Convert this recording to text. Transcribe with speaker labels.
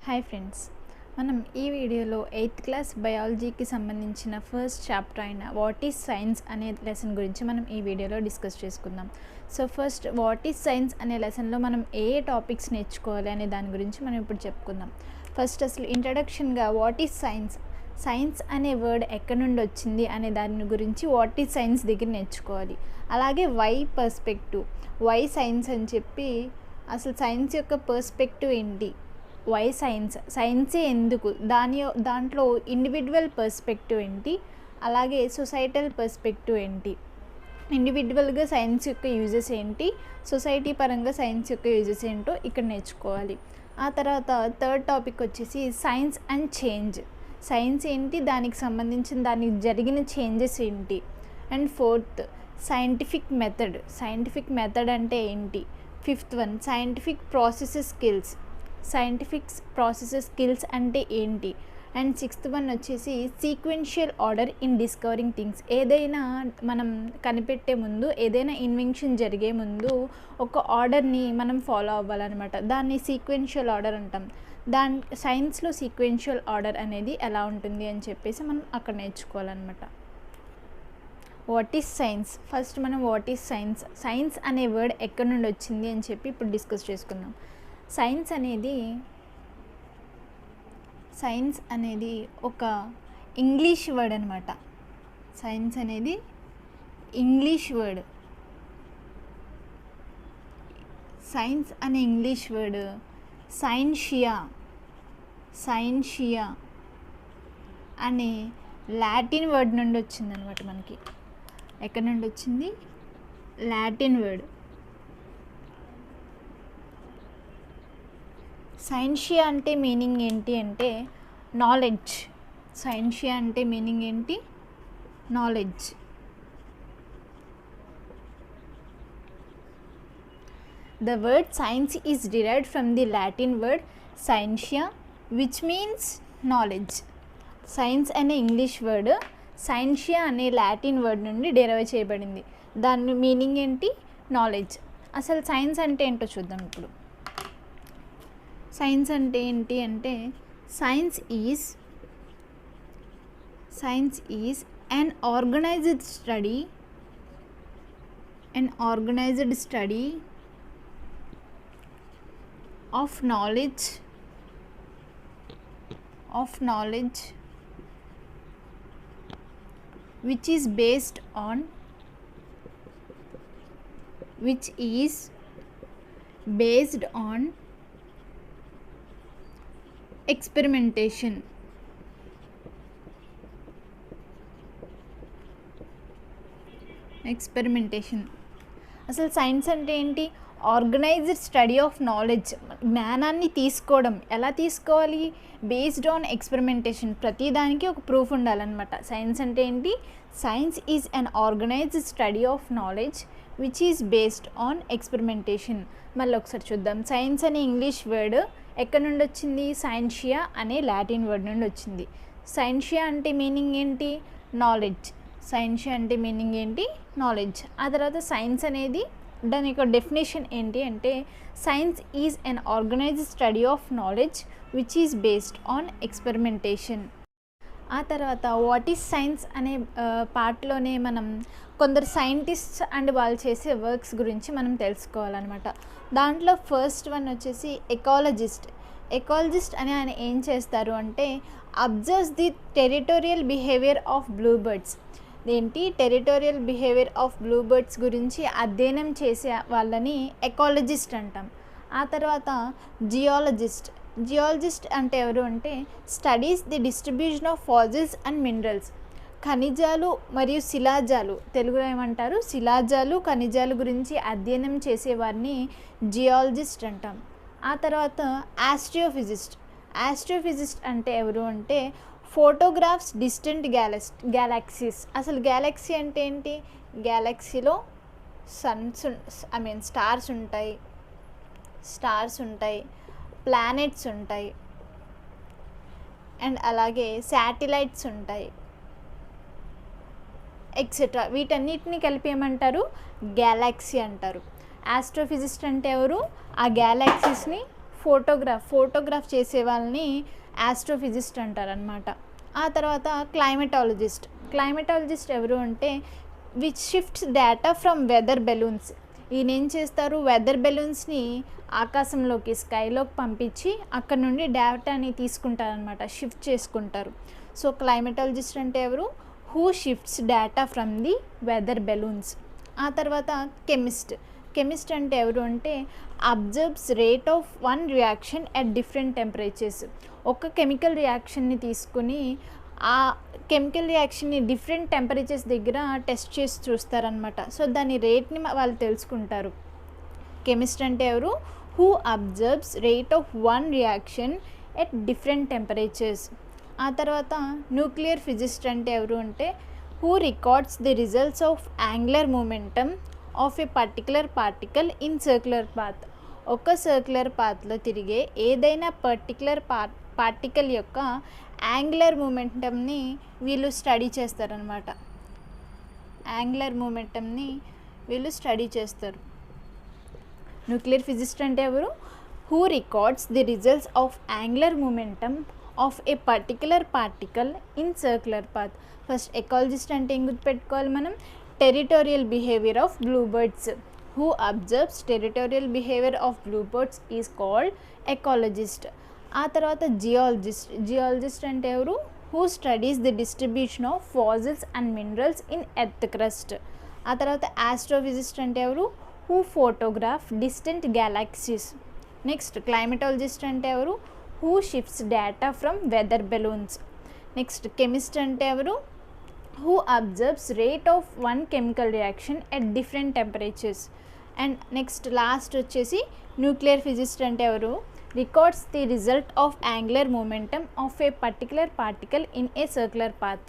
Speaker 1: Hi friends, మనం ఈ వీడియోలో 8th క్లాస్ బయాలజీకి సంబంధించిన ఫస్ట్ చాప్టర్ అయిన వాట్ ఈజ్ సైన్స్ అనే లెసన్ గురించి మనం ఈ వీడియోలో డిస్కస్ చేసుకుందాం. So first what is science అనే లెసన్లో మనం ఏ టాపిక్స్ నేర్చుకోవాలి అనే దాని గురించి మనం ఇప్పుడు చెప్పుకుందాం. ఫస్ట్ అసలు ఇంట్రడక్షన్గా వాట్ ఈజ్ సైన్స్, సైన్స్ అనే వర్డ్ ఎక్కడి నుండి వచ్చింది అనే దాని గురించి వాట్ ఈజ్ సైన్స్ దగ్గర నేర్చుకోవాలి. అలాగే వై పర్స్పెక్టివ్, వై సైన్స్ అని చెప్పి అసలు సైన్స్ యొక్క పర్స్పెక్టివ్ ఏంటి, వై సైన్స్, సైన్సే ఎందుకు, దాంట్లో ఇండివిజువల్ పర్స్పెక్టివ్ ఏంటి, అలాగే సొసైటల్ పర్స్పెక్టివ్ ఏంటి, ఇండివిజువల్గా సైన్స్ యొక్క యూజెస్ ఏంటి, సొసైటీ పరంగా సైన్స్ యొక్క యూజెస్ ఏంటో ఇక్కడ నేర్చుకోవాలి. ఆ తర్వాత థర్డ్ టాపిక్ వచ్చేసి సైన్స్ అండ్ చేంజ్, సైన్స్ ఏంటి, దానికి సంబంధించిన దానికి జరిగిన చేంజెస్ ఏంటి. And fourth scientific method, scientific method అంటే ఏంటి. Fifth one scientific processes skills, scientific processes skills అంటే ఏంటి. అండ్ సిక్స్త్ వన్ వచ్చేసి sequential order in discovering things, ఏదైనా మనం కనిపెట్టే ముందు, ఏదైనా ఇన్వెన్షన్ జరిగే ముందు ఒక ఆర్డర్ని మనం ఫాలో అవ్వాలన్నమాట, దాన్ని సీక్వెన్షియల్ ఆర్డర్ అంటాం. సైన్స్లో సీక్వెన్షియల్ ఆర్డర్ అనేది ఎలా ఉంటుంది అని చెప్పేసి మనం అక్కడ నేర్చుకోవాలన్నమాట. వాట్ ఈజ్ సైన్స్, ఫస్ట్ మనం వాట్ ఈజ్ సైన్స్, సైన్స్ అనే వర్డ్ ఎక్కడి నుండి వచ్చింది అని చెప్పి ఇప్పుడు డిస్కస్ చేసుకుందాం. సైన్స్ అనేది ఒక ఇంగ్లీష్ వర్డ్ అనమాట. సైన్స్ అనేది ఇంగ్లీష్ వర్డ్. సైన్స్ అనే ఇంగ్లీష్ వర్డ్ సైన్షియా అనే లాటిన్ వర్డ్ నుండి వచ్చిందనమాట. మనకి ఎక్కడి నుండి వచ్చింది, లాటిన్ వర్డ్. సైన్షియా అంటే మీనింగ్ ఏంటి అంటే నాలెడ్జ్. సైన్షియా అంటే మీనింగ్ ఏంటి, knowledge. The word science is derived from the Latin word scientia, which means knowledge. Science అనే ఇంగ్లీష్ వర్డ్ సైన్షియా అనే లాటిన్ వర్డ్ నుండి డెరైవ్ చేయబడింది. దాని మీనింగ్ ఏంటి, నాలెడ్జ్. అసలు సైన్స్ అంటే ఏంటో చూద్దాం ఇప్పుడు. సైన్స్ అంటే ఏంటి అంటే science is an organized study of knowledge which is based on experimentation. అసలు సైన్స్ అంటే ఏంటి, ఆర్గనైజ్డ్ స్టడీ ఆఫ్ నాలెడ్జ్, జ్ఞానాన్ని తీసుకోవడం. ఎలా తీసుకోవాలి, బేస్డ్ ఆన్ ఎక్స్పెరిమెంటేషన్, ప్రతిదానికి ఒక ప్రూఫ్ ఉండాలన్నమాట. సైన్స్ అంటే ఏంటి, science is an organised study of knowledge which is based on experimentation. మళ్ళీ ఒకసారి చూద్దాం. సైన్స్ అనే ఇంగ్లీష్ వర్డ్ ఎక్కడి నుండి వచ్చింది, సైన్షియా అనే లాటిన్ వర్డ్ నుండి వచ్చింది. సైన్షియా అంటే మీనింగ్ ఏంటి, నాలెడ్జ్. సైన్షియా అంటే మీనింగ్ ఏంటి, నాలెడ్జ్. ఆ తర్వాత సైన్స్ అనేది దాని యొక్క డెఫినేషన్ ఏంటి అంటే science is an organised study of knowledge which is based on experimentation. ఆ తర్వాత వాట్ ఈజ్ సైన్స్ అనే పార్ట్లోనే మనం కొందరు సైంటిస్ట్స్ అండ్ వాళ్ళు చేసే వర్క్స్ గురించి మనం తెలుసుకోవాలన్నమాట. దాంట్లో ఫస్ట్ వన్ వచ్చేసి ఎకాలజిస్ట్ అని ఆయన ఏం చేస్తారు అంటే observes the territorial behaviour of blue birds. ఏంటి, territorial behaviour of blue birds గురించి అధ్యయనం చేసే వాళ్ళని ఎకాలజిస్ట్ అంటాం. ఆ తర్వాత జియాలజిస్ట్ అంటే ఎవరు అంటే studies the distribution of fossils and minerals. ఖనిజాలు మరియు శిలాజాలు, తెలుగులో ఏమంటారు, శిలాజాలు ఖనిజాలు గురించి అధ్యయనం చేసేవారిని జియాలజిస్ట్ అంటాం. ఆ తర్వాత ఆస్ట్రోఫిజిస్ట్ అంటే ఎవరు అంటే ఫోటోగ్రాఫ్స్ డిస్టెంట్ గ్యాలక్సీస్. అసలు గ్యాలక్సీ అంటే ఏంటి, గ్యాలక్సీలో స్టార్స్ ఉంటాయి, ప్లానెట్స్ ఉంటాయి, అండ్ అలాగే శాటిలైట్స్ ఉంటాయి, ఎక్సెట్రా. వీటన్నిటిని కలిపి ఏమంటారు, గ్యాలక్సీ అంటారు. ఆస్ట్రోఫిజిస్ట్ అంటే ఎవరు, ఆ గ్యాలక్సీస్ని ఫోటోగ్రాఫ్ చేసే వాళ్ళని ఆస్ట్రోఫిజిస్ట్ అంటారనమాట. ఆ తర్వాత క్లైమటాలజిస్ట్ ఎవరు అంటే which shifts data from weather balloons. ఈయన ఏం చేస్తారు, వెదర్ బెలూన్స్ని ఆకాశంలోకి స్కైలోకి పంపించి అక్కడ నుండి డేటాని తీసుకుంటారనమాట, షిఫ్ట్ చేసుకుంటారు. సో క్లైమటాలజిస్ట్ అంటే ఎవరు, who shifts data from the weather balloons. ఆ తర్వాత కెమిస్ట్ అంటే ఎవరు అంటే observes rate of one reaction at different temperatures. ఒక కెమికల్ రియాక్షన్ని తీసుకుని ఆ కెమికల్ రియాక్షన్ని డిఫరెంట్ టెంపరేచర్స్ దగ్గర టెస్ట్ చేసి చూస్తారనమాట. సో దాని రేట్ని వాళ్ళు తెలుసుకుంటారు. కెమిస్ట్ అంటే ఎవరు, who observes rate of one reaction at different temperatures. ఆ తర్వాత న్యూక్లియర్ ఫిజిస్ట్ అంటే ఎవరు అంటే who records the results of angular momentum of A particular particle in circular path. ఒక సర్క్యులర్ పాత్లో తిరిగే ఏదైనా పర్టికులర్ పార్టికల్ యొక్క యాంగులర్ మూమెంటమ్ని వీళ్ళు స్టడీ చేస్తారనమాట. న్యూక్లియర్ ఫిజిస్ట్ అంటే ఎవరు, who records the results of angular momentum of A particular particle in circular path. First ecologist అంటే ఏం గుర్తుపెట్టుకోవాలి మనం, territorial behaviour of bluebirds. Who observes territorial behaviour of bluebirds is called ecologist. ఆ తర్వాత geologist అంటే ఎవరు, who studies the distribution of fossils and minerals in earth crust. ఆ తర్వాత ఆస్ట్రోఫిజిస్ట్ అంటే ఎవరు, who photograph distant galaxies. Next climatologist అంటే ఎవరు, who shifts data from weather balloons. Next chemist అంటే ఎవరు, who observes rate of one chemical reaction at different temperatures. And next last వచ్చేసి nuclear physicist అంటే ఎవరు, records the result of angular momentum of a particular particle in a circular path.